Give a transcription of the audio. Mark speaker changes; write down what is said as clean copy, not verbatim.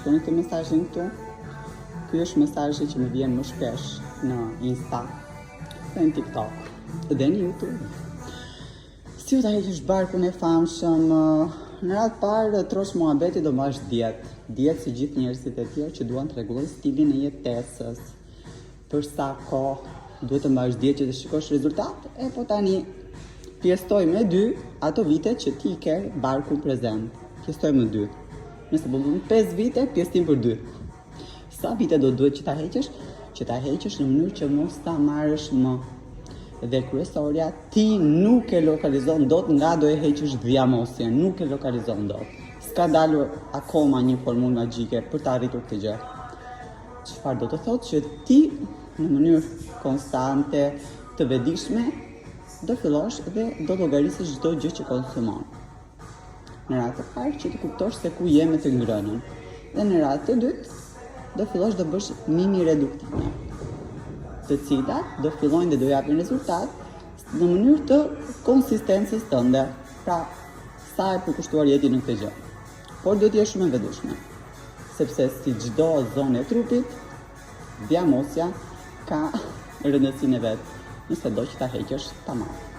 Speaker 1: shkruani këtë mesazhin këtu. Ky është mesazhi që më vjen më shpesh në Insta, dhe në TikTok dhe në YouTube. Si u ta heqësh barkun e famshëm? Në radhë parë, trosh muhabeti do mbash dietë. Dietë si gjithë njerëzit e tjerë që duan të rregullojnë stilin e jetesës. Për sa kohë duhet të mbash dietë që të shikosh rezultat? Po tani pjestoj me 2 ato vitet që ti ke barkun prezent. Pjestoj me 2. Nëse bëllon 5 vite, pjestim për 2. Sa vite do duhet që ta heqësh? Që ta heqësh në mënyrë që mos ta marrësh më. Dhe kryesorja, ti nuk e lokalizon dot nga do e heqësh dhiamosjen, nuk e lokalizon dot. S'ka dalur akoma një formulë magjike për të arritur këtë gjë. Çfarë do të thotë që ti në mënyrë konstante, të vetëdijshme, do fillosh dhe do llogarisësh çdo gjë që konsumon. Në radhë të parë që të kuptosh se ku je me të ngrënën. Dhe në radhë të dytë, do fillosh të bësh mini reduktime, të cilat do fillojnë dhe do japin rezultat në mënyrë të konsistencës tënde. Pra, sa e përkushtuar jeti në këtë gjë. Por do t'jesh shumë e vetëdijshme, sepse si çdo zonë e trupit, dhiamosja ka rëndësinë e vet, nëse do që ta heqësh tamam.